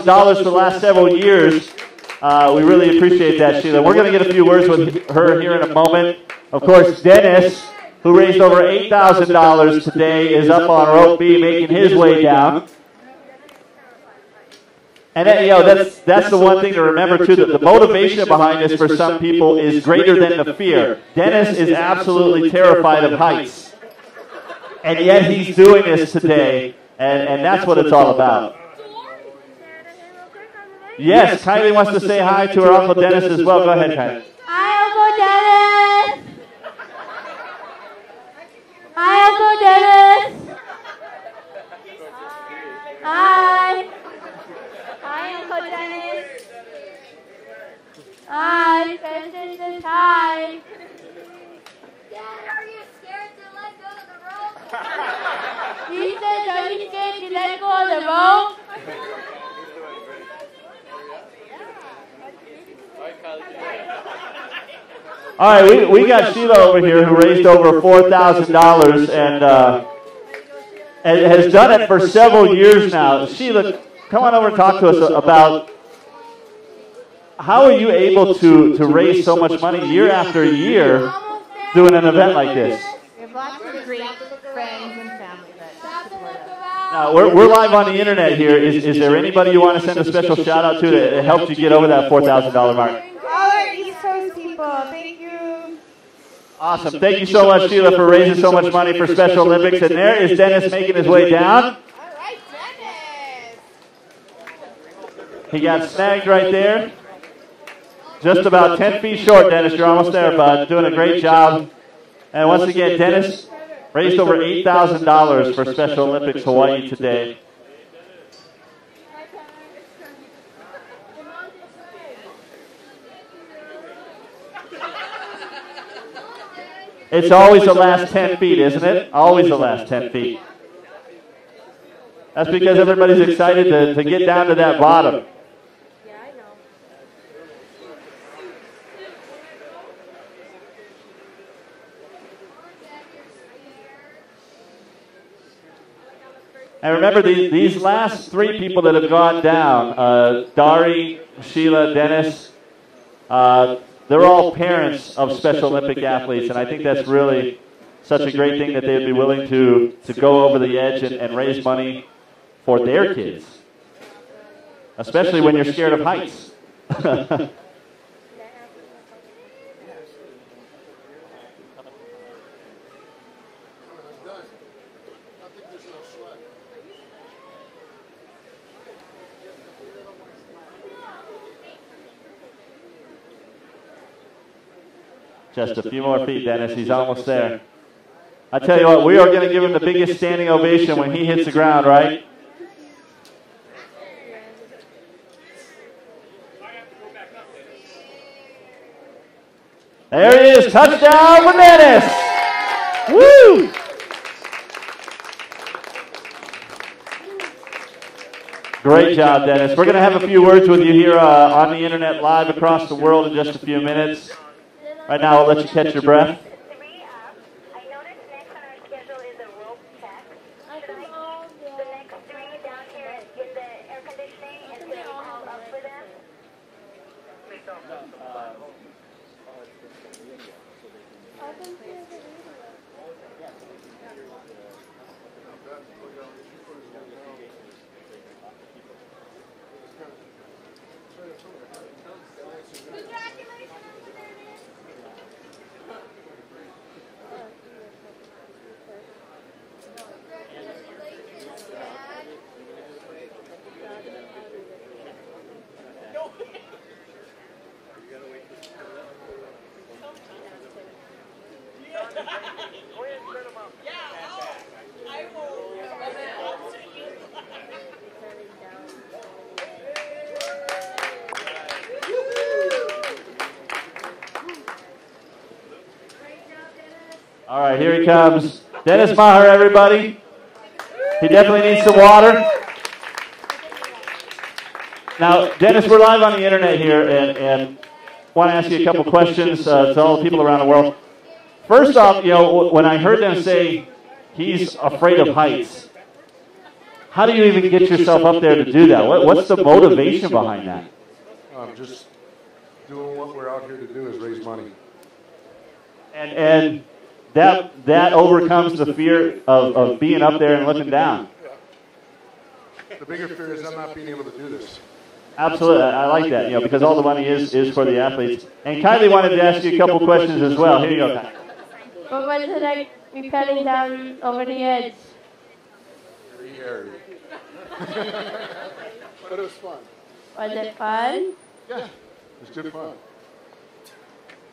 $4,000 for the last several years. We really appreciate that, Sheila. We're going to get a few words with her here in a moment. Of course, Dennis, who raised over $8,000 today, is up on rope B making his way down. And that's the one thing to remember, too, that the motivation behind this for some people is greater than the fear. Dennis is absolutely terrified of heights. And yet he's doing this today, and that's what it's all about. Yes, Kylie wants to say hi to her Uncle Dennis as well. Go ahead, Kylie. Hi, Uncle Dennis. Hi, Uncle Dennis. Hi. Hi, Uncle Dennis. Hi, Dennis says hi. Dad, are you scared to let go of the rope? He says, are you scared to let go of the rope? All right, we got Sheila over here who raised over $4,000 and has done it for several years now. Sheila, come on over and talk to us about how are you able to raise so much money year after year doing an event like this? We have lots of great friends and family that support us. Now, we're live on the internet here. Is there anybody you want to send a special shout out to that helped you get over that $4,000 mark? All our East Coast people, thank you. Awesome. Thank you so much, Sheila, for raising so much money for Special Olympics. And there is Dennis making his way down. All right, Dennis. He got snagged right there. Just about 10 feet short, Dennis. You're almost there, bud. Doing a great job. And once again, Dennis raised over $8,000 for Special Olympics Hawaii today. It's always the last 10 feet, isn't it? Always the last 10 feet. That's because everybody's excited to get down to that bottom. Yeah, I know. And remember, these last three people that have gone down, Dari, Sheila, Dennis, they're all parents of Special Olympic athletes, and I think that's really such a great thing that they'd be willing to go over the edge and raise money for their kids, especially when you're scared of heights. Just a few more feet, Dennis. He's almost there. I tell you what, we are going to give him the biggest standing ovation when he hits the ground, right? There he is. Touchdown for Dennis. Woo! Great job, Dennis. We're going to have a few words with you here on the internet live across the world in just a few minutes. Right now, I'll let you catch your breath. I noticed next on our schedule is a rope check. Should I the next three down here in the air conditioning and so we call up for them? All right, here he comes. Dennis Maher, everybody. He definitely needs some water. Now, Dennis, we're live on the internet here, and want to ask you a couple questions to all the people around the world. First off, when I heard them say he's afraid of heights, How do you even get yourself up there to do that? What's the motivation behind that? Just doing what we're out here to do is raise money. And that overcomes the fear of being up there and looking down. The bigger fear is I'm not being able to do this. Absolutely, I like that, because all the money is for the athletes. And Kylie wanted to ask you a couple questions as well. Here you go, Kylie. But what is it like rappelling down over the edge? Very hairy. But it was fun. Was it fun? Yeah, it was good fun.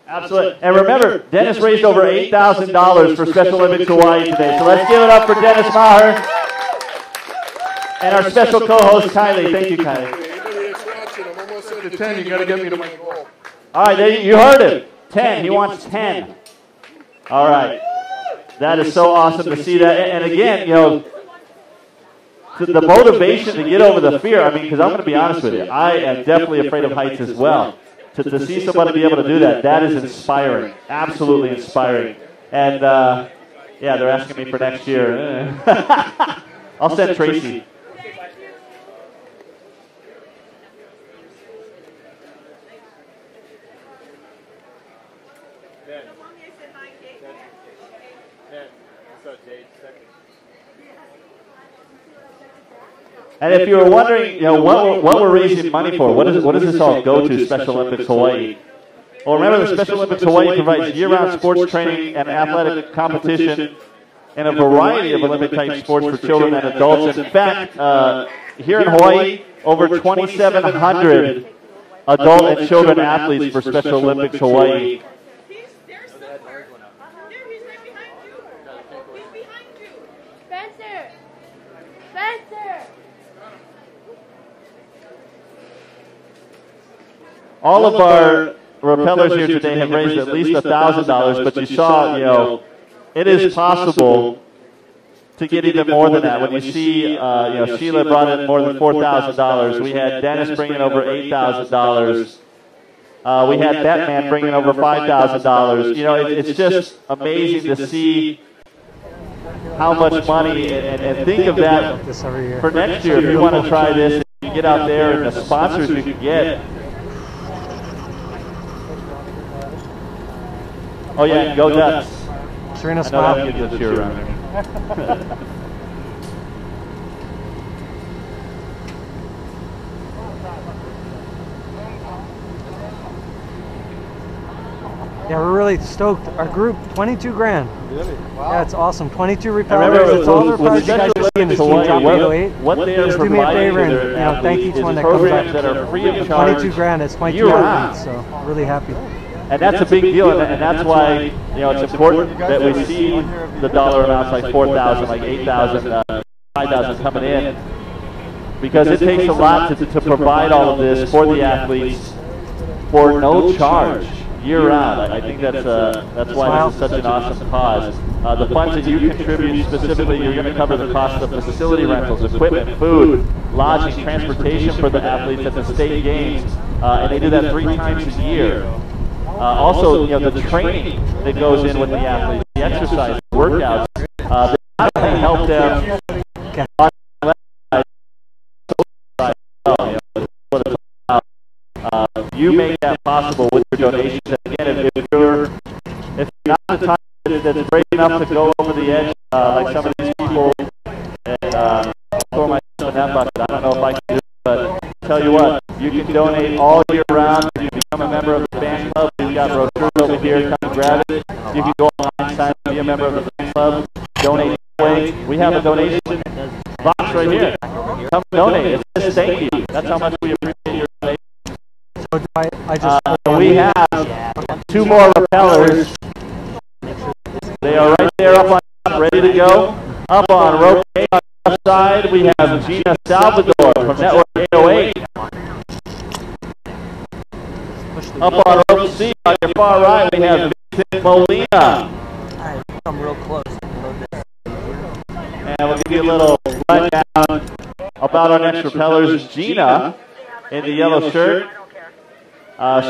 Absolutely. And remember, Dennis raised over $8,000 for Special Olympics Hawaii today. So let's give it up for Dennis Maher and our special co-host, Kylie. Thank you, Kylie. Anybody that's watching, I'm almost at the 10. You got to get me to my goal. All right, you heard him. 10. He wants 10. All right. That is so awesome to see that. And again, the motivation to get over the fear, because I'm going to be honest with you, I am definitely afraid of heights as well. To see somebody be able to do that is inspiring, absolutely inspiring. And, they're asking me for next year. I'll send Tracy. And if you were wondering, what we're raising money for, what does this all go to, Special Olympics Hawaii? Well, remember, the Special Olympics Hawaii provides year-round sports training and athletic competition in a variety of Olympic-type sports for children and adults. In fact, here in Hawaii, over 2,700 adult and children athletes for Special Olympics Hawaii. All of our rappellers here today have raised at least $1,000, but you saw, it is possible to get even more than that. When you see, Sheila brought in more than $4,000. We had Dennis bringing over $8,000. We had Batman bringing over $5,000. It's just amazing to see how much money, and think of that for next year. If you want to try this, you get out there and the sponsors you can get. Oh yeah, go Ducks. Serena, smile. I know that gives a cheer around there. Yeah, we're really stoked. Our group, 22 grand. Really? Wow. Yeah, it's awesome. 22 Remember, repellers. It's all the with parts you guys see in the Team Top 808. what they are Just do me a providing favor to their and thank athletes each one is that comes programs up. that are free of charge. 22 grand. It's 22 year-round. athletes, so really happy. And that's a big deal, and that's why it's important that we see the dollar amounts like 4,000, like 8,000, 5,000 coming in, because it takes a lot to provide all of this for the athletes for no charge year-round. I think that's why this is such an awesome cause. The funds that you contribute specifically, you're going to cover the cost of facility rentals, equipment, food, lodging, transportation for the athletes at the state games, and they do that 3 times a year. Also, the training that goes in with the athletes, the exercise, the workouts, they not only help them on the you make that possible with your donations. And again, if you're not the type that's brave enough to go over the edge, like some of these people, and throw myself in that bucket, I don't know if I can do it, but tell you what, you can donate all year round. You can become a member of the fan club. We've got brochures over here. Come grab it. You can go online, sign up, be a member of the fan club, donate that way. We have a donation box right here. Come donate. It says thank you. That's how much we appreciate your donation. So do I just we have 2 more repellers. They are right there up on top, ready to go. Up on rope A on the left side, we have Gina Salvador from Network 808. Up on rope C on your far right, we have Vincent Molina. I'm real close. And we'll give you a little rundown about our next repellers. Gina, in the yellow shirt.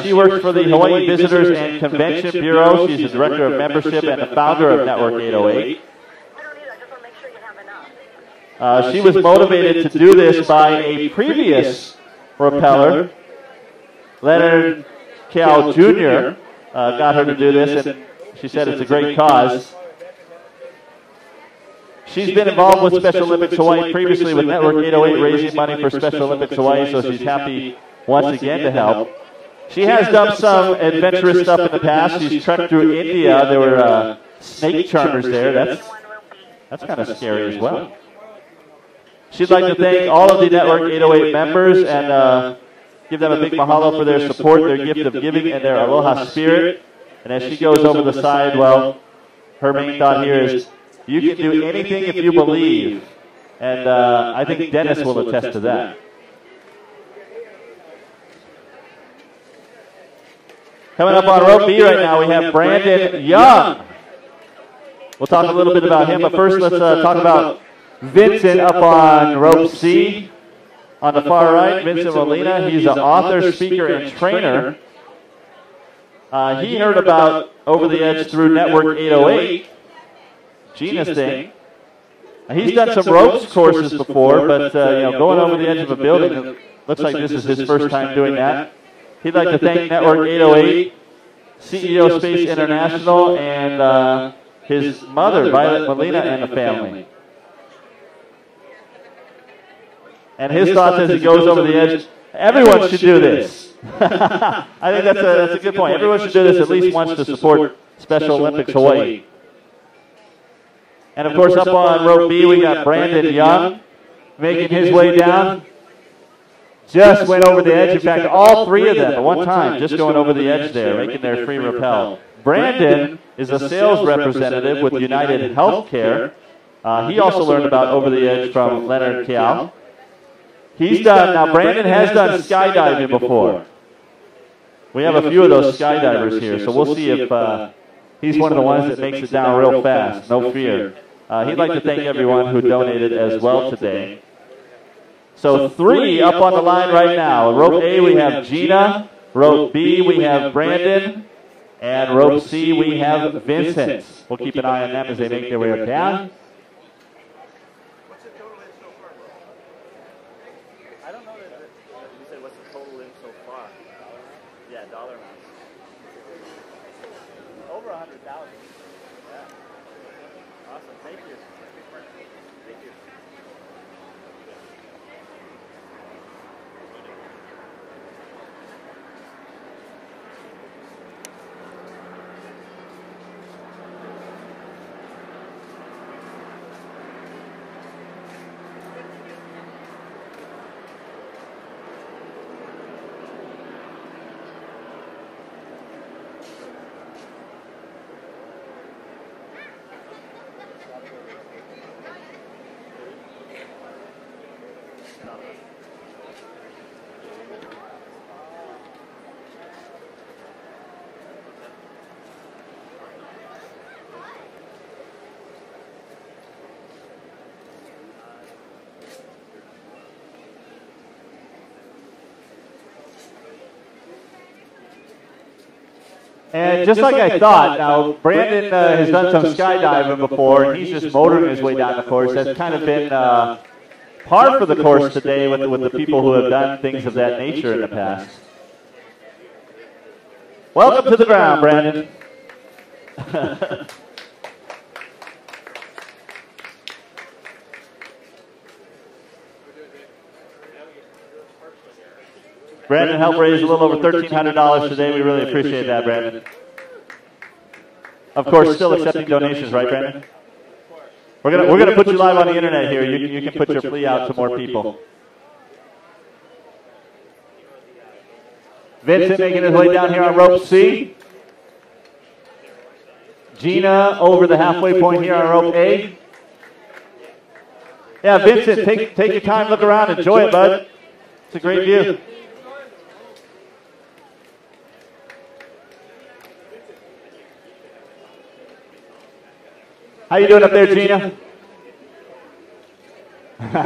She works for the Hawaii Visitors and Convention Bureau. She's the Director of Membership and the founder of Network 808. She was motivated to do this by a previous rappeller, Leonard Cal Jr. Got her to do this, and she said it's a great cause. She's been involved with Special Olympics Hawaii previously with Network 808 raising money for Special Olympics Hawaii, so she's happy once again to help. She has done some adventurous stuff in the past. She's trekked through India. There were snake charmers there. That's kind of scary as well. She'd like to thank all of the Network 808 members and give them a big mahalo for their support, their gift of giving, and their aloha spirit. And as she goes over the side, well, her main thought here is, you can do anything if you believe. And I think Dennis will attest to that. Coming up on rope B right now, we have Brandon Young. We'll talk a little bit about him, but first let's talk about Vincent up on rope C. On the far right, Vincent Molina. He's an author, speaker, and trainer. He heard about Over the Edge through Network 808, Gina's thing. He's done some ropes courses before, but going over the edge of a building, it looks like this is his first time doing that. He'd like to thank Network 808, CEO Space International, and his mother, Violet Molina, and the family. And his thoughts as he goes over the edge, everyone should do this. I think that's a good point. Everyone should do this at least once to support Special Olympics Hawaii. And of course, up on rope B, we got Brandon Young making his way down. Just went over the edge. In fact, all three of them at one time just going over the edge there, making their free rappel. Brandon is a sales representative with United Healthcare. He also learned about Over the Edge from Leonard Kiao. Now Brandon has done skydiving before. We have a few of those skydivers here, so we'll see if he's one of the ones that makes it down real fast, no fear. He'd like to thank everyone who donated as well today. So 3 up on the line right now. Rope A, we have Gina. Rope B, we have Brandon. And rope C, we have Vincent. We'll keep an eye on them as they make their way down. What's the total in so far, bro? I don't know that you said what's the total in so far. Yeah, dollar amounts. Over 100,000. Yeah. Awesome. Thank you. Thank you. And just like I thought, now Brandon has done some skydiving before, and he's just motoring his way down the course. That's kind of been par for the course today with the people who have done things of that nature in the past. Welcome to the ground, Brandon. Brandon helped raise a little over $1,300 today. We really appreciate that, Brandon. Of course, still accepting donations, right, Brandon? We're gonna put you live on the internet here. You can put your plea out to more people. Vincent making his way down here on rope C. Gina over the halfway point here on rope A. Yeah, Vincent, take your time, look around, enjoy it, bud. It's a great view. How you doing up there, Gina? Can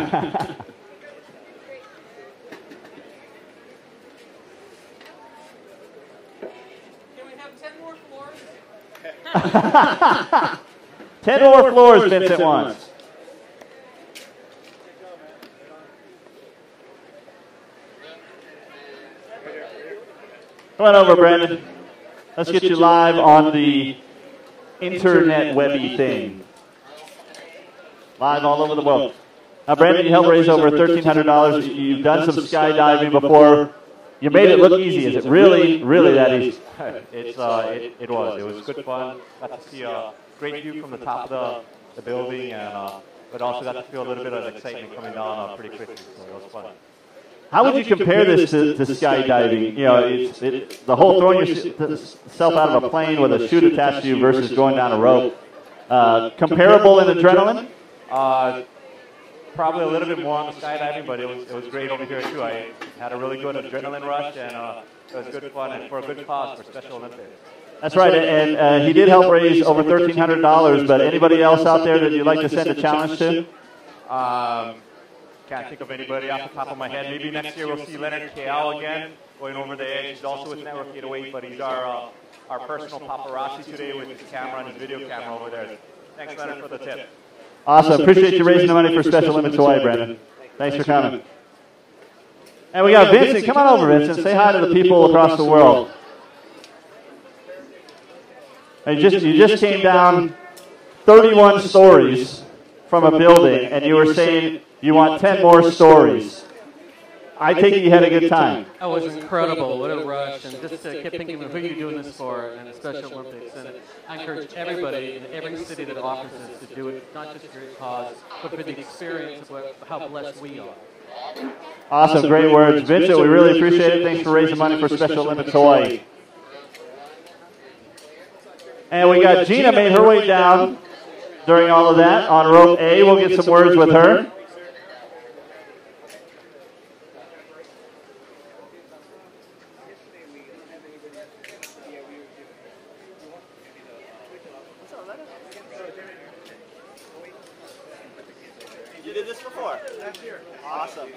we have 10 more floors? 10 more floors, Vincent wants. Come on over, Brandon. Let's get you live on the internet webby thing. Live all over the world. Now, Brandon, you helped raise over $1,300. You've done some skydiving before. You made it look easy. Is it really, really that easy? It was. It was good fun. Got to see a great view from the top of the building, and but also got to feel a little bit of excitement coming down pretty quickly. So it was fun. How would you compare this to skydiving? You know, the whole throwing yourself out of a plane with a chute attached to you versus going down a rope. Comparable in adrenaline? Probably a little bit more on the skydiving, but it was great over here too. I had a really good adrenaline rush, and it was good fun and for a good cause for Special Olympics. That's right, and he did help raise over $1,300. But anybody else out there that you'd like to send a challenge to? Can't think of anybody off the top of my head. Maybe next year we'll see Leonard Keal again going over the edge. He's also with Network 808, but he's our personal paparazzi today with his camera and his video camera over there. Thanks, Leonard, for the tip. Awesome. Appreciate you raising the money for Special Olympics Hawaii, Brandon. Thanks for coming. And we got Vincent. Come on over, Vincent. Say hi to the people across the world. And you just came down 31 stories from a building, and you were saying you want 10 more stories. I take it you had a good time. Oh, it was incredible. What a rush. And just to keep thinking, who are you doing this for in the Special Olympics? And I encourage everybody in every city that offers this to do it, not just for your cause, but for the experience of how blessed we are. Awesome. Great words. Vincent, we really appreciate it. Thanks for raising money for Special Olympics Hawaii. And we got Gina made her way down during all of that on rope A. We'll get some words with her. You did this before? Last year. Awesome.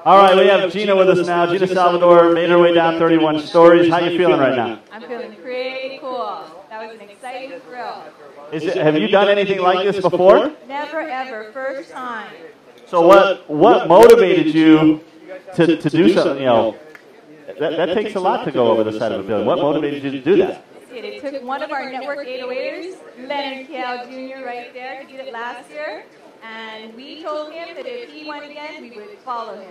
All right, we have Gina with us now. Gina Salvador made her way down 31 stories. How you feeling right now? I'm feeling pretty cool. That was an exciting thrill. Have you done anything like this before? Never, ever. First time. So what motivated you to do something? You know, that takes a lot to go over the side of a building. What motivated you to do that? It took one of our Network 808ers, Leonard Keal Jr. right there, who did it last year. And we told him that if he went again, we would follow him.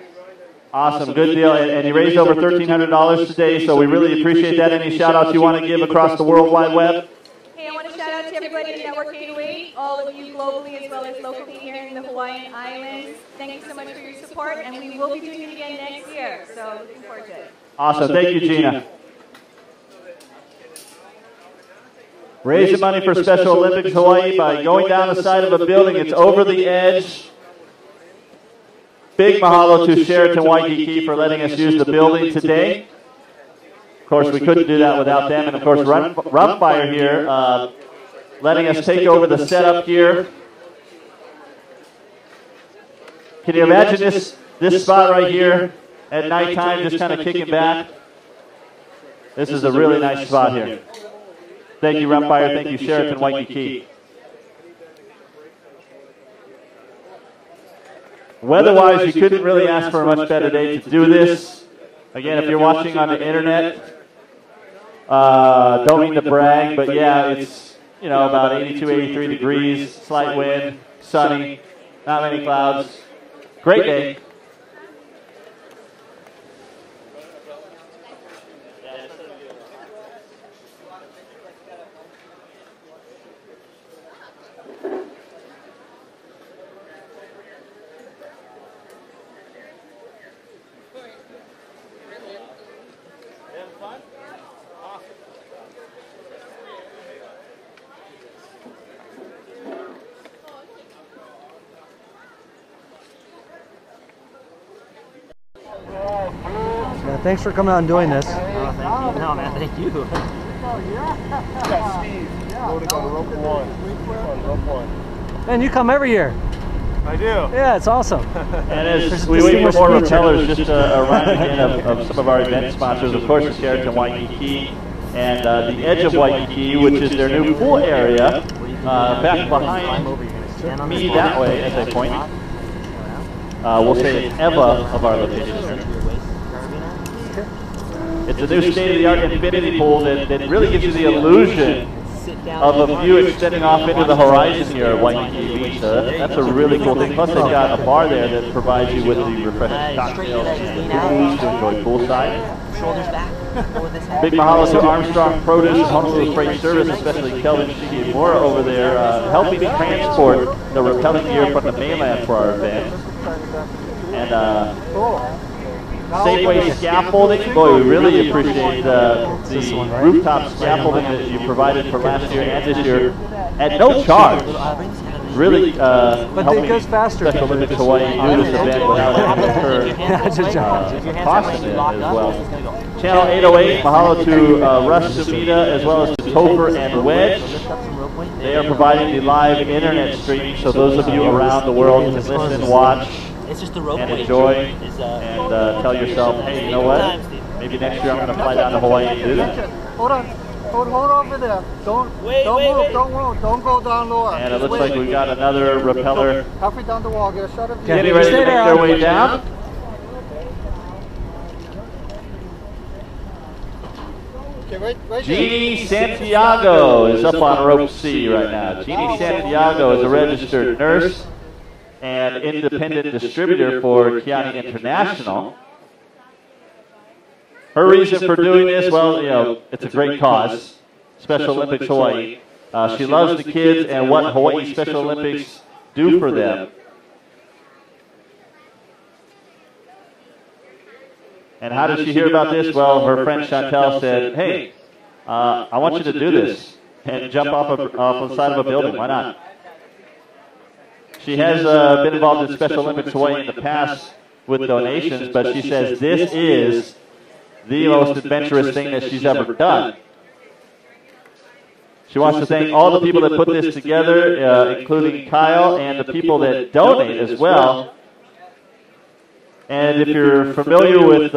Awesome, good deal. And you raised over $1,300 today, so we really appreciate that. Any shout-outs you want to give across the World Wide Web? Hey, I want to shout out to everybody at Network 808, all of you globally as well as locally here in the Hawaiian Islands. Thank you so much for your support, and we will be doing it again next year. So looking forward to it. Awesome, thank you, Gina. Raising money for Special Olympics Hawaii by going down the side of a building. It's over the edge. Big mahalo to Sheraton Waikiki for letting us use the building today. Of course, we couldn't do that without them. And of course, Rumfire here letting us take over the setup here. Can you imagine this spot right here at nighttime just kind of kicking back? This is a really nice spot here. Thank you, Rumfire. Thank you, Sheraton Waikiki. Weather-wise, you couldn't really ask for a much better day to do this. Again, if you're watching on the internet, don't mean to brag, but yeah, it's about 82, 83 degrees, slight wind, sunny, not many clouds. Great day. Yeah, thanks for coming out and doing this. Oh, thank you. No, man, thank you. Yeah, Steve. Loading on rope one. Man, you come every year. I do. Yeah, it's awesome. And as we wait for more repellers, just a round again of some of our event sponsors, of course, the Sheraton Waikiki and the Edge of Waikiki, which is their new pool area, back behind me that way, as I point. we'll say Eva of our location here. It's a new state-of-the-art infinity pool that really gives you the illusion of a view extending off into the horizon here at Waikiki Beach. So that's a really cool thing. Plus, they've got a bar there that provides you with the refreshing cocktails and to enjoy poolside. Shoulders back. Big mahalo to Armstrong Produce and Honolulu Freight Service, especially Kelvin Shigemura over there, helping transport the rappelling gear from the mainland for our event. And Safeway Scaffolding, boy, we really appreciate the rooftop scaffolding that you provided for last year and this year at no charge. Really helping Special Olympics Hawaii do this event without having to incur cost in it as well. Channel 808, mahalo to Russ Sumida as well as to Topher and Wedge. They are providing the live internet stream, so those of you around the world can listen, watch, and enjoy, and tell yourself, hey, you know what? Maybe next year I'm going to fly down to Hawaii and do that. Hold on. Hold over there. Don't move. Don't go down lower. And it looks like we've got another repeller Halfway down the wall. Get a shot of you. getting ready to make their way down. Okay, right Jeannie Santiago is up on rope C right now. Jeannie Santiago is a registered nurse and independent distributor for Kiani International. Her reason for doing this, well, you know, it's a great cause, Special Olympics Hawaii. She loves the kids and what Hawaii Special Olympics do for them. And how did she hear about this? Well, her friend Chantel said, hey, I want you to do this and jump off the side of a building. Why not? She has been involved in Special Olympics Hawaii in the past with donations, but she says this is the most adventurous thing that she's ever done. She wants to thank all the people that put this together, including Kyle and the people that donate as well. And if you're familiar with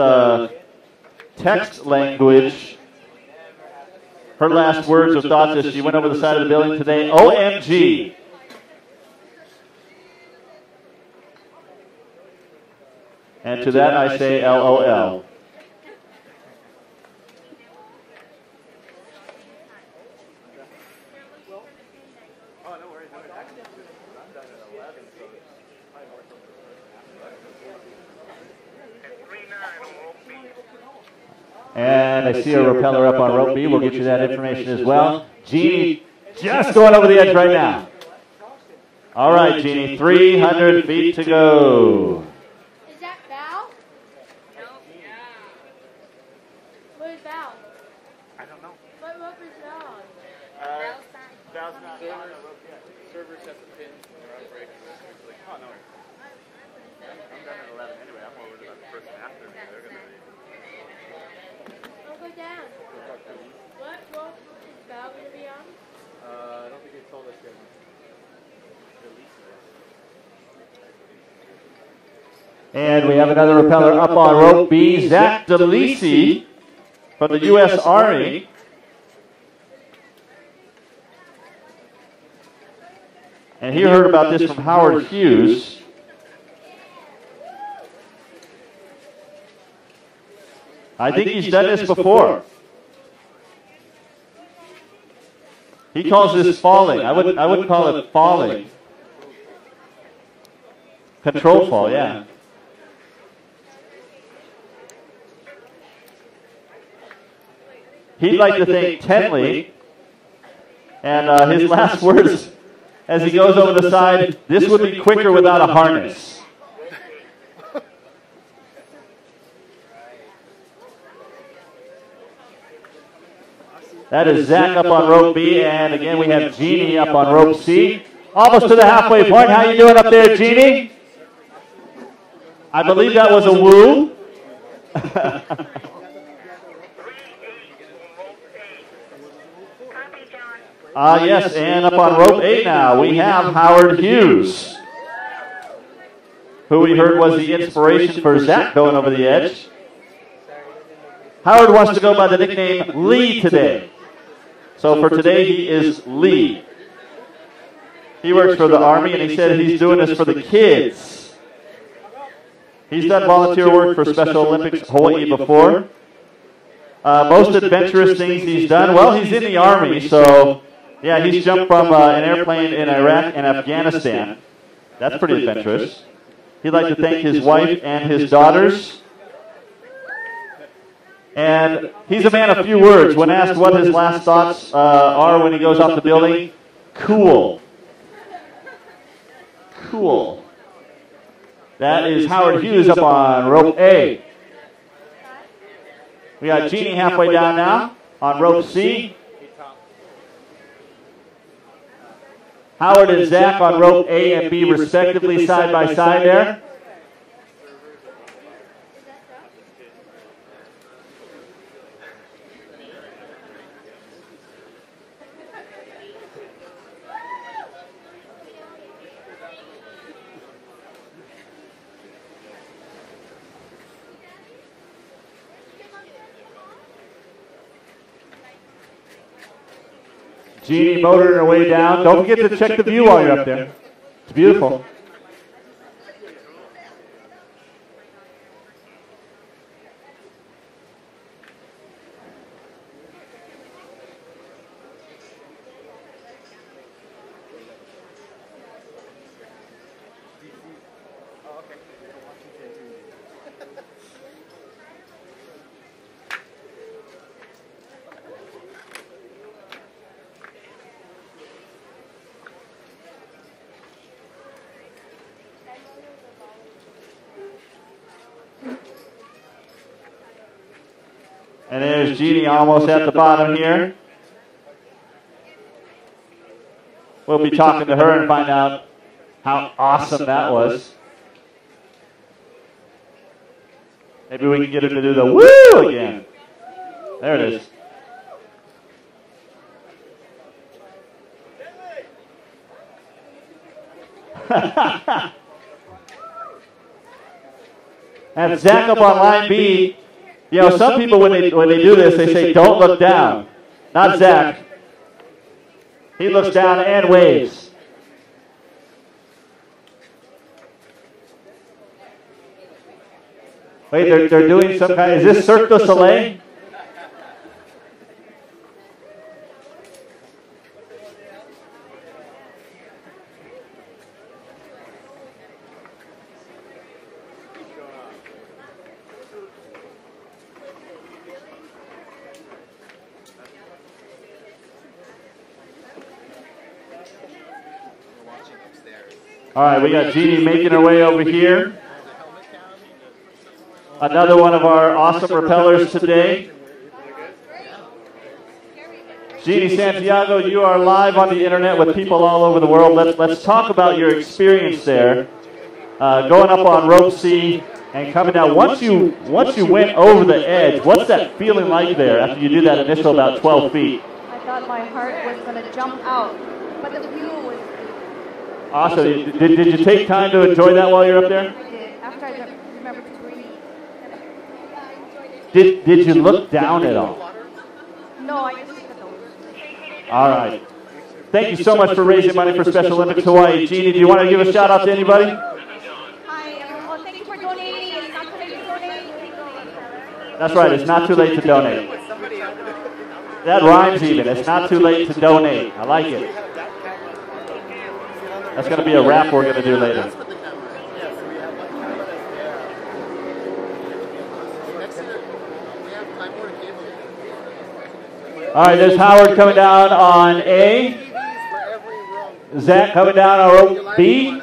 text language, her last words or thoughts as she went over the side of the building today, OMG. And to that I say LOL. And I see a repeller up on rope B. We'll get you that information as well. Jeannie just going over the edge right now. All right, Jeannie, 300 feet to go. Is that Val? No. What is Val? I don't know. What rope is Val on? Val's not on the rope yet. Servers have the pins when they're on break. Oh, no. I'm done at 11 anyway. I'm over to the first and after me. They're going to be. Don't go down. What rope is Val going to be on? I don't think they told us yet. And we have another repeller up on rope B, Zach DeLisi from the U.S. Army. And he heard about this from Howard Hughes. I think he's done this before. He calls this falling. I would call it falling. Control fall, yeah. He'd like to thank Tenley. And his last words as he goes over the side, this would be quicker without a harness. That is Zach up on rope B, and again we have Jeannie up on rope C. Almost to the halfway point. How you doing up there, Jeannie? I believe that was a woo. Yes, and up on rope 8 now, we have Howard Hughes, who we heard was the inspiration for Zach going over the edge. Howard wants to go by the nickname Lee today. So for today, he is Lee. He works for the Army, and he said he's doing this for the kids. He's done volunteer work for Special Olympics Hawaii before. Most adventurous things he's done, well, he's in the Army, so yeah, he's jumped from an airplane in Iraq and Afghanistan. That's pretty adventurous. He'd like to thank his wife and his daughters. And he's a man of few words. When asked what his last thoughts are when he goes off the building, cool. Cool. That is Howard Hughes up on rope A. We got Jeannie halfway down now on rope C. Howard and Zach on rope A and B respectively, side by side there. Jeannie motoring her way down. Don't forget to check the view while you're up there. It's beautiful. And there's Jeannie almost at the bottom here. We'll be talking to her and find out how awesome that was. Maybe we can get her to do the woo again. There it is. And Zach up on line B. You know, some people when they do this, they say, "Don't look down." Not Zach. He looks down and waves. Wait, they're doing some kind. Is this Cirque du Soleil? All right, we got Jeannie making her way over here. Another one of our awesome rappellers today. Jeannie Santiago, you are live on the internet with people all over the world. Let's talk about your experience there. Going up on rope C and coming down. Once you went over the edge, what's that feeling like there after you do that initial about 12 feet? I thought my heart was going to jump out, but the view was awesome. Did you take time to enjoy that while you're up there? I did. After I remembered to breathe. Did you look down at all? No, I just took those. All right. Thank you so much for raising money for Special Olympics Hawaii. Jeannie, do you want to give a shout out to anybody? Hi, everyone. Thank you for donating. It's not too late to donate. That's right. It's not too late to donate. That rhymes even. It's not too late to donate. I like it. That's going to be a rap we're going to do later. All right, there's Howard coming down on A. Zach coming down on rope B.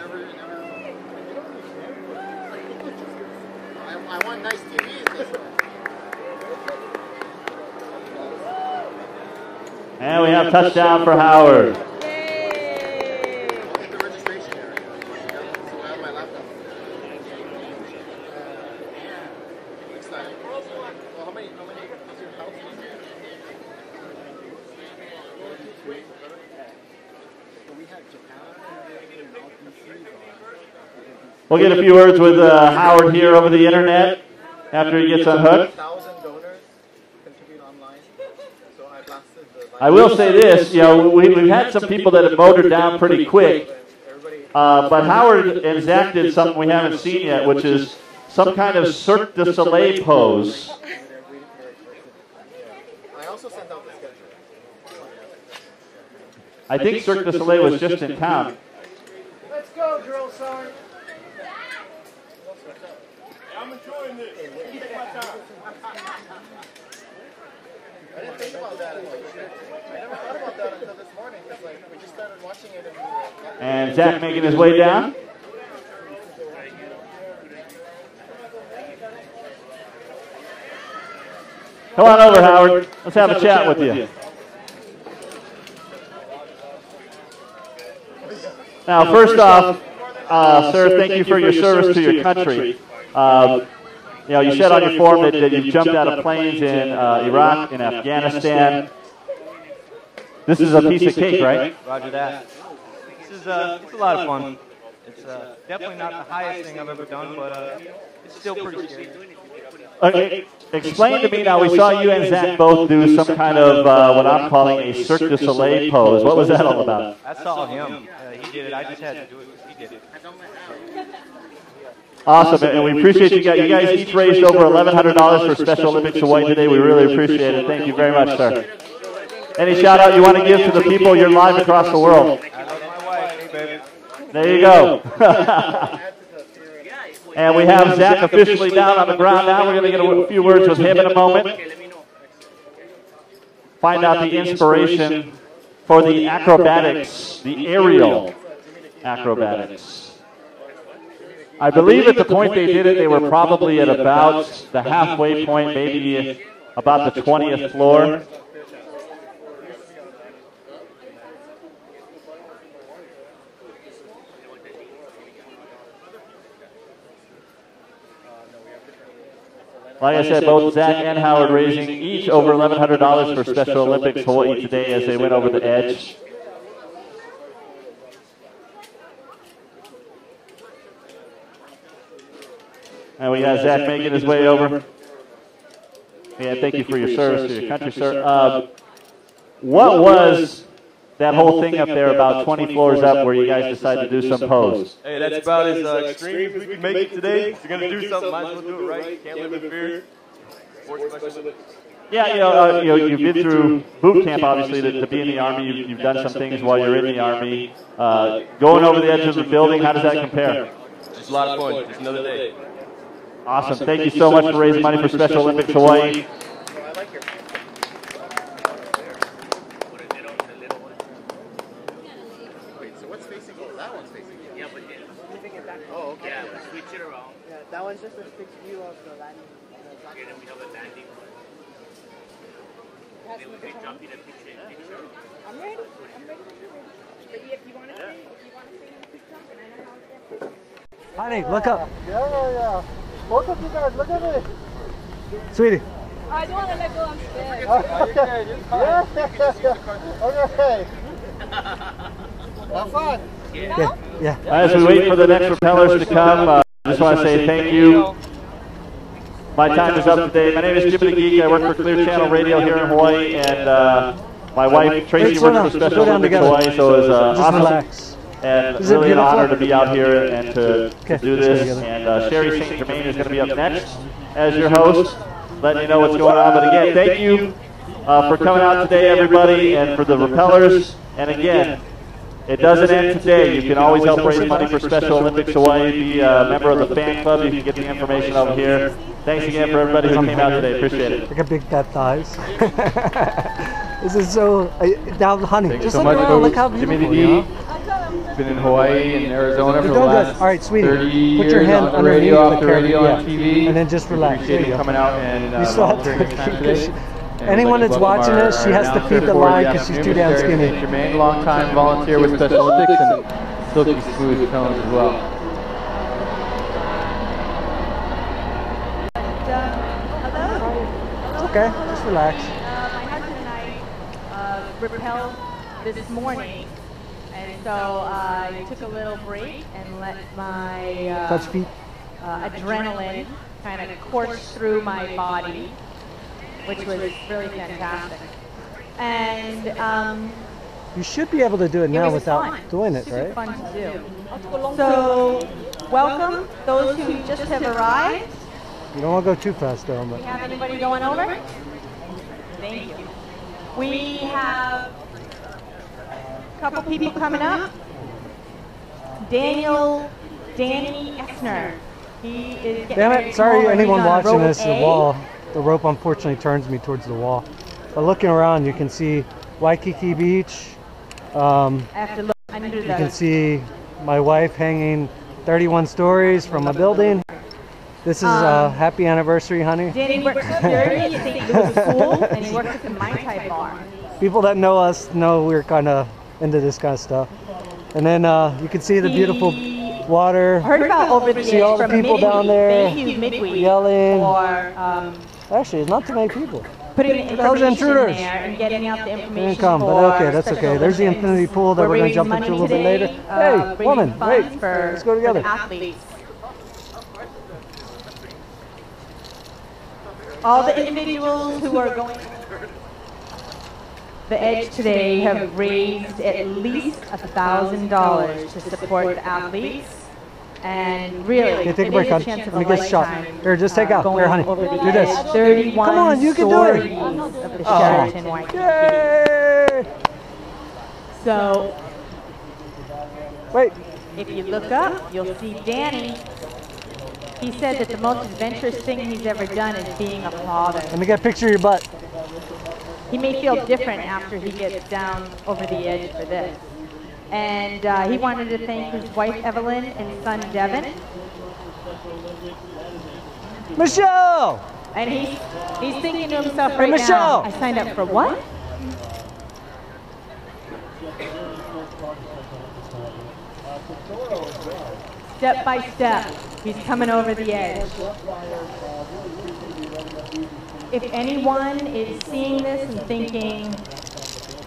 And we have touchdown for Howard. We'll get a few words with Howard here over the internet after he gets unhooked. I will say this, you know, we've had some people that have motored down pretty quick, but Howard and Zach did something we haven't seen yet, which is some kind of Cirque du Soleil pose. I also sent out the schedule. I think Cirque du Soleil was just in town. Let's go, drill sergeant. I'm enjoying this. Take my time. I didn't think about that. I never thought about that until this morning. Because we just started watching it. And Zach making his way down. Come on over, Howard. Let's have a chat with you. Now, first off, sir, thank you for your service to your country. You know, you said on your form that you jumped out of planes in Iraq and Afghanistan. This is a piece of cake, right? Roger that. This is it's a lot of fun. It's definitely not the highest thing I've ever done, but it's still pretty scary. Okay, explain to me now, we saw you and Zach both do some kind of what I'm calling a Cirque du Soleil pose. What was that all about? That's all him. He did it. I just had to do it because he did it. Awesome, and we appreciate you guys. You guys each raised over $1,100 for Special Olympics Hawaii today. We really appreciate it. Thank you very much, sir. Any shout out you want to give to the people you're live across the world? I love my wife. Hey, baby. There you go. And we have Zach officially down on the ground now. We're going to get a few words with him in a moment. Find out the inspiration for the acrobatics, the aerial acrobatics. I believe at the point they did it, they were probably at about the halfway point, maybe about the 20th floor. Like I said, both Zach and Howard raising each over $1,100 for Special Olympics Hawaii today as they went over the edge. And we got Zach making his way over. Yeah, thank you for your service to your country, sir. What was that whole thing up there about 20 floors up where you guys decided to do some pose? Hey, that's about as extreme as we can make it today. If you're going to do something, might as well do it right. Can't live in fear. Yeah, you've been through boot camp, obviously, to be in the Army. You've done some things while you're in the Army. Going over the edge of the building, how does that compare? It's a lot of fun. It's another day. Awesome. Thank you so much for raising money for Special Olympics Hawaii. Oh, okay. Yeah, we'll switch it around. Yeah, that one's just a fixed view of the landing. Okay, then we have a landing one. Then we can jump in a picture in picture. I'm ready. Maybe if you want to say, something, I know how it's Honey, look up. Yeah. Both of you guys, look at me. Sweetie. I don't want to let go, I'm scared. Okay. Have fun. Yeah. As we wait for the next propellers to come, I just want to say thank you. My time is up today. My name is Jimmy the Geek. I work for Clear Channel Radio here in Hawaii, and my wife Tracy works for Special Olympics Hawaii, so it's awesome. Relax. And really an honor to be out here and to do this. And Sherry St. Germain is going to be up next as your host, letting you know what's going on. But again, thank you for coming out today, everybody, and for the propellers. And again, it doesn't end today. You can always help raise money for Special Olympics Hawaii. Be a member of the fan club. You can get the information over here. Thanks again for everybody who came out today. Appreciate it. Look at big fat thighs. This is so... Now, honey, Thanks just so look much, around. Look how Jimmy beautiful the you are. Geek. Been in Hawaii and Arizona for the You're doing last good. All right, sweetie. 30 years Put your hand on the underneath radio, off the the radio, camera. on TV. And then just relax. Appreciate There you you go. coming out and You still have volunteering your time today. to... Anyone that's watching this, she has to feed the line because she's too damn skinny. Jermaine, long-time volunteer with Special Olympics and Silky Smooth Tones as well. It's okay. Just relax. My husband and I repelled this morning, and so I took a little break and let my Touch feet. adrenaline kind of course through my body, which was really fantastic. And You should be able to do it now was without fun. doing it, Super right? fun to do. So welcome those who just have arrived. You don't want to go too fast, though. Do we have anybody going over? Thank you. We have a couple people coming up. Danny Essner. He is getting Damn ready it! to Sorry, come over. anyone He's on watching rope this. The A. wall. The rope unfortunately turns me towards the wall. But looking around, you can see Waikiki Beach. I have to look under You can see my wife hanging 31 stories from a building. This is a happy anniversary, honey. Danny works security at St. Louis School, and he works at the Mai Tai bar. People that know us know we're kind of into this kind of stuff. And then you can see the beautiful water. Heard about over the See edge all the from people down there Thank you, Midweek, yelling. for Actually, it's not too many people. putting the Those information intruders. there and getting out the They information didn't come, for but okay, that's Special okay. There's the Olympics. infinity pool that we're going to jump into a little bit later. Hey, woman, wait, let's go together. Athletes. All the individuals who are going the edge today have raised at least $1,000 to support the athletes. And really, Okay, take a it break, is hon. a chance of Let me a get a shot. lifetime, Here, just take out. going Here, honey. over the Do this. edge. 31 Come on, you can do it. stories of the Oh. Sheraton Waikiki. Yay! So, wait. If you look up, you'll see Danny. He said that the most adventurous thing he's ever done is being a father. Let me get a picture of your butt. He may feel different after he gets down over the edge for this. And he wanted to thank his wife Evelyn and son Devin. Michelle! And he's thinking to himself Hey, right Michelle! now, I signed up for what? Step by step, he's coming over the edge. If anyone is seeing this and thinking,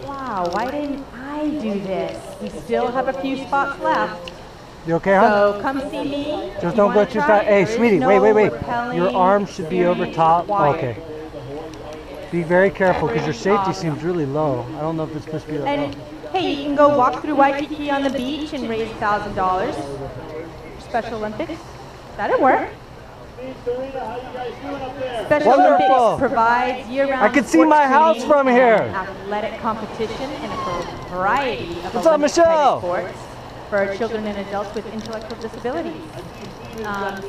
wow, why didn't I do this? We still have a few spots left. You okay, hon? So come see me. Just don't go too fast. Hey, sweetie, wait. Your arm should be over top. Okay. Be very careful because your safety seems really low. I don't know if it's supposed to be that low. And hey, you can go walk through Waikiki on the beach and raise $1,000 for Special Olympics. That'll work. Special Wonderful. Olympics provides year-round I can see my sports house training from here. and athletic competition in a variety of What's up, Olympic Michelle? sports for children and adults with intellectual disabilities.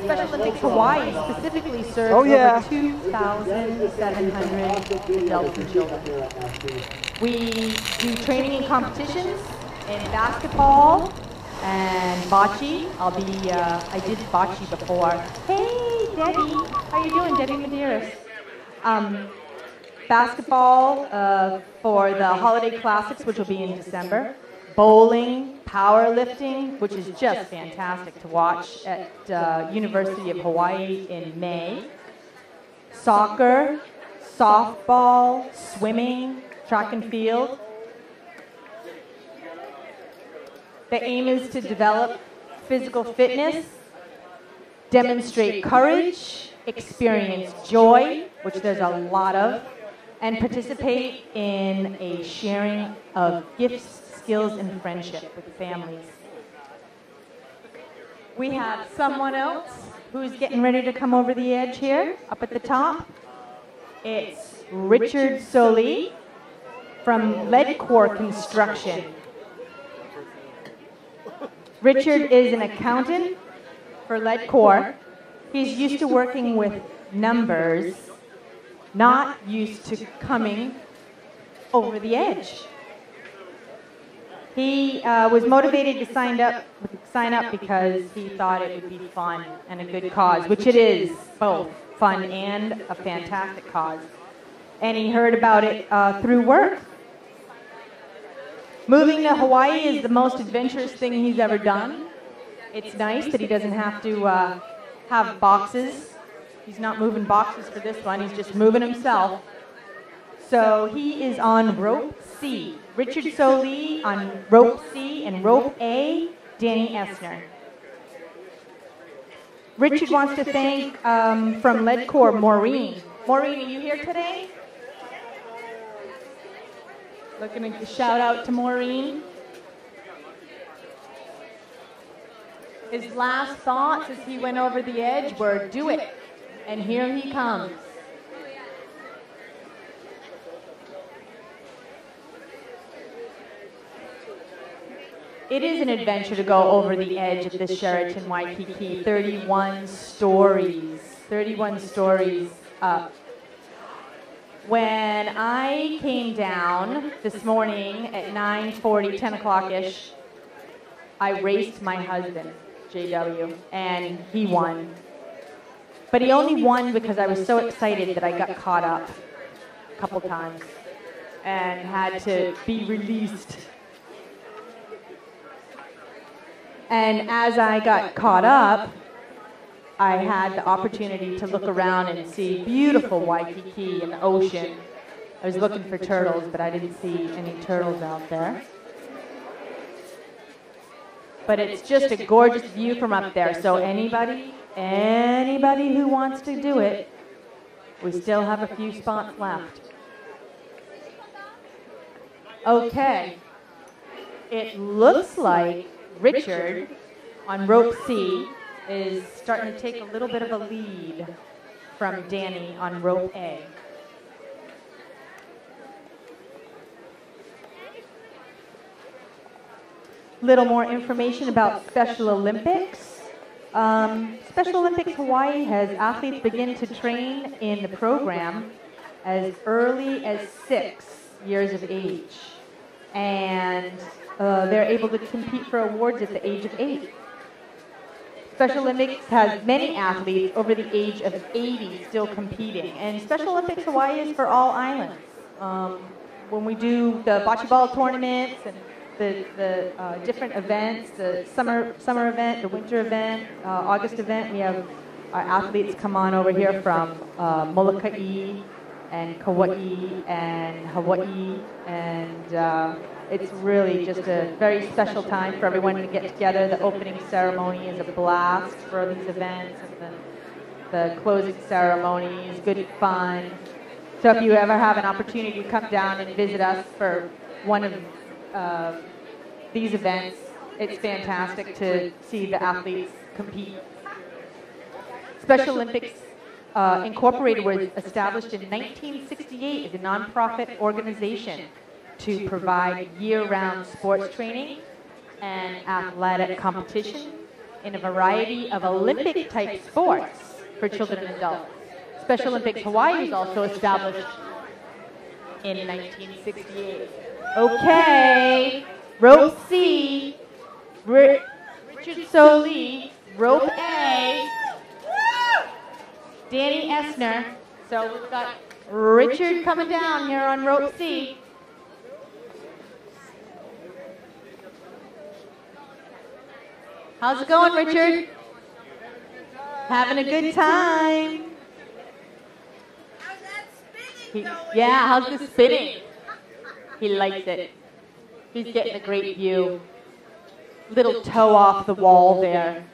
Special Olympics Hawaii specifically serves over 2,700 adults and children. We do training and competitions in basketball and bocce. I did bocce before. Hey, Debbie, how you doing, Debbie Medeiros? Basketball for the holiday classics, which will be in December. Bowling, powerlifting, which is just fantastic to watch at University of Hawaii in May. Soccer, softball, swimming, track and field. The aim is to develop physical fitness, demonstrate courage, experience joy, which there's a lot of, and participate in a sharing of gifts, skills, and friendship with families. We have someone else who's getting ready to come over the edge here, up at the top. It's Richard Solie from Leadcore Construction. Richard is an accountant for Leadcore. He's used to working with numbers, not used to coming over the edge. He was motivated to sign up because he thought it would be fun and a good cause, which it is, both fun and a fantastic cause. And he heard about it through work. Moving to Hawaii is the most adventurous thing he's ever done. It's nice that he doesn't have to have boxes. He's not moving boxes for this one, he's just moving himself. So he is on rope C. Richard Solie on rope C, and rope A, Danny Essner. Richard wants to thank from Leadcore, Maureen. Maureen, are you here today? Looking to shout out to Maureen. His last thoughts as he went over the edge were, do it. And here he comes. It is an adventure to go over the edge of this Sheraton Waikiki. 31 stories. 31 stories up. When I came down this morning at 9:40, 10 o'clock-ish, I raced my husband, JW, and he won. But he only won because I was so excited that I got caught up a couple times and had to be released. And as I got caught up, I had the opportunity to look around and see beautiful Waikiki and the ocean. I was looking for turtles, but I didn't see any turtles out there. But it's just a gorgeous view from up there. So anybody who wants to do it, we still have a few spots left. Okay. It looks like Richard on rope C is starting to take a little bit of a lead from Danny on rope A. Little more information about Special Olympics. Special Olympics Hawaii has athletes begin to train in the program as early as 6 years of age. And they're able to compete for awards at the age of 8. Special Olympics has many athletes over the age of 80 still competing. And Special Olympics Hawaii is for all islands. When we do the bocce ball tournaments and the different events, the summer event, the winter event, August event, we have our athletes come on over here from Molokai and Kauai and Hawaii, and it's really just a very special time for everyone to get together. The opening ceremony is a blast for these events, and the closing ceremony is good fun. So if you ever have an opportunity to come down and visit us for one of these events, it's fantastic to see the athletes compete. Special Olympics Incorporated was established in 1968 as a nonprofit organization to provide year-round sports training and athletic competition in a variety of Olympic-type sports for children and adults. Special Olympics Hawaii was also established in 1968. Okay, rope C, Richard Solie, rope A, Danny Essner. So we've got Richard coming down here on rope C. How's it going, Richard? Having a good time. Yeah, how's the spinning? He likes it. He's getting a great view. Little toe off the wall there.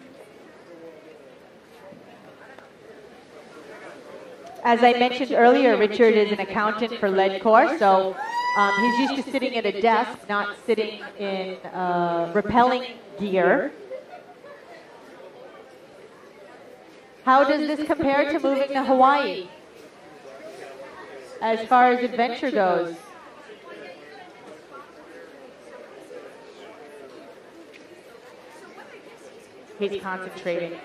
As I mentioned earlier, Richard is an accountant for Ledcor, so he's used to sitting at a desk, not sitting in rappelling gear. How does this compare to moving to Hawaii as far as adventure goes? He's concentrating.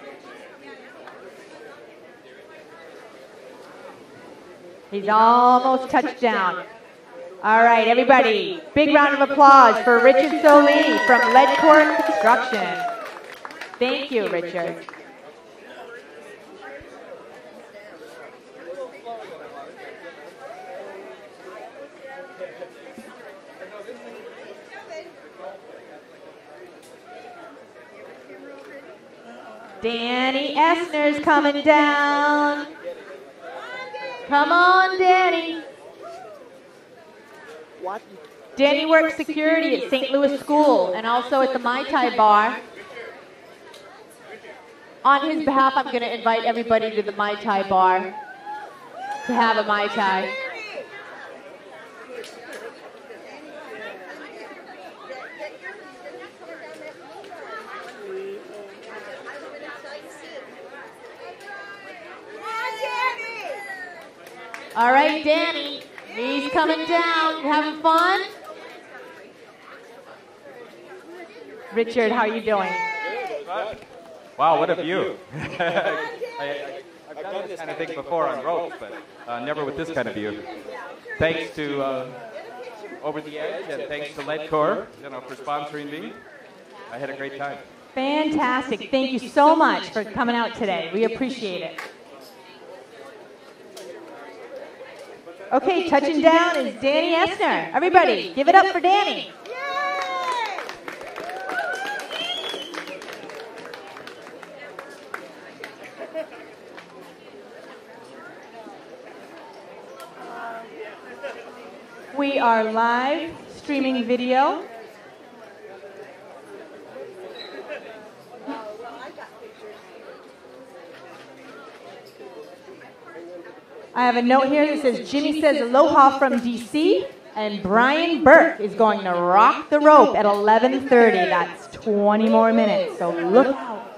He's almost touched down. All right, everybody, big round of applause for Richard Solie from Ledcor Construction. Thank you, Richard. Danny Essner's coming down. Come on, Danny. What? Danny works security at St. Louis School and also at the Mai Tai Bar. On his behalf, I'm going to invite everybody to the Mai Tai Bar to have a Mai Tai. All right, Danny, he's coming down. You having fun? Richard, how are you doing? Wow, what a view. I've done this kind of thing before on ropes, but never with this kind of view. Thanks to Over the Edge, and thanks to Ledcor, for sponsoring me. I had a great time. Fantastic. Thank you so much for coming out today. We appreciate it. Okay, touching down is Danny Essner. Everybody, give it up for Danny. We are live streaming video. I have a note here that says, Jimmy says aloha from DC, and Brian Burke is going to rock the rope at 11:30. That's 20 more minutes, so look out.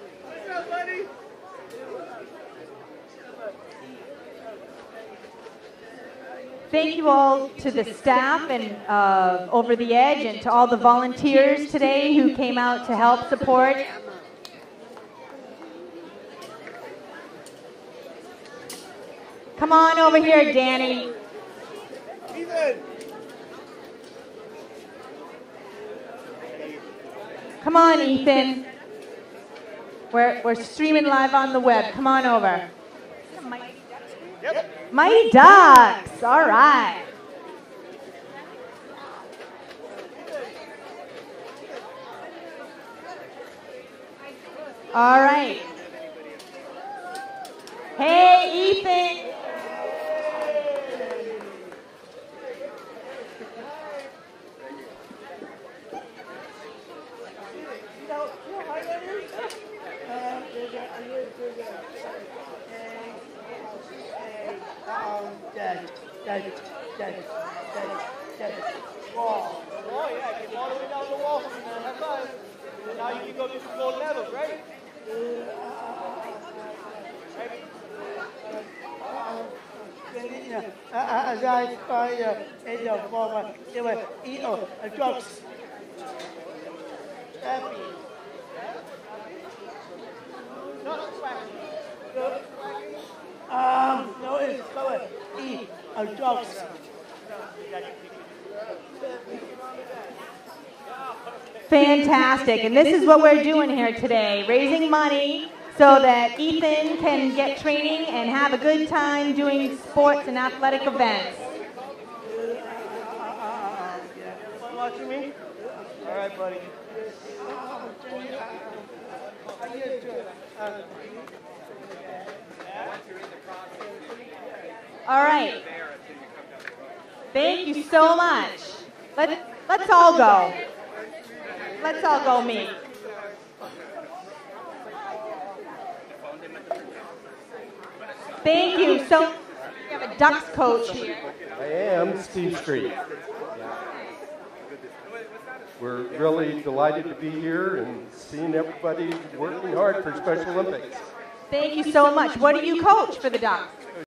Thank you all to the staff and Over the Edge, and to all the volunteers today who came out to help support. Come on over here, Danny. Come on, Ethan. We're streaming live on the web. Come on over. Mighty Ducks. All right. All right. Hey, Ethan. Oh, yeah, get all the way down the wall from there. High five. And now you can go to the gold medals, right? As I find in the form they were drugs. Happy. No, it's called drugs. Fantastic. And this is what we're doing here today, raising money so that Ethan can get training and have a good time doing sports and athletic events. Watching me? All right, buddy. All right. Thank you so much. Let's all go. Let's all go meet. Thank you. So we have a Ducks coach here. I am Steve Street. We're really delighted to be here and seeing everybody working hard for Special Olympics. Thank you so much. What do you coach for the Ducks?